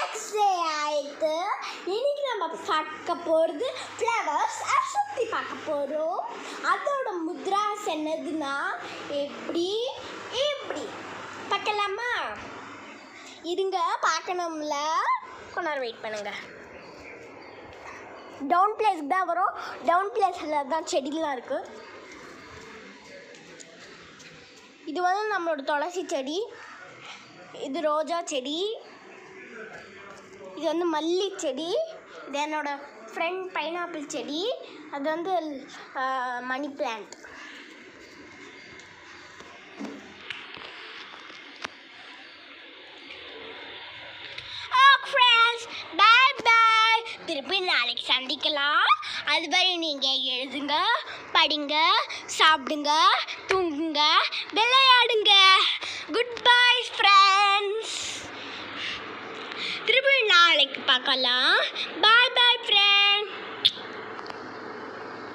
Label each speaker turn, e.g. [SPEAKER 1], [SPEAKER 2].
[SPEAKER 1] Next day ஆயிடுத்து. இன்னைக்கு நம்ம பார்க்க போகிறது ஃப்ளவர்ஸ் சுற்றி பார்க்க போகிறோம். அதோட முத்ராஸ் என்னதுன்னா எப்படி இப்படி பார்க்கலாமா? இதுங்க பார்க்கணும்ல, கொஞ்ச நேரம் வெயிட் பண்ணுங்க. டவுன் பிளேஸ்க்கு தான் வரும். டவுன் பிளேஸில் தான் செடிலாம் இருக்குது. இது வந்து நம்மளோட துளசி செடி, இது ரோஜா செடி, இது வந்து மல்லி செடி, இது என்னோட ஃப்ரெண்ட் பைனாப்பிள் செடி, அது வந்து மணி பிளான்ட். திருப்பி நாளைக்கு சந்திக்கலாம். அதுவரை நீங்கள் எழுதுங்க, படிங்க, சாப்பிடுங்க, தூங்குங்க, விளையாடுங்க. Good bye friends. திருப்பி நாளைக்கு பார்க்கலாம். பாய்.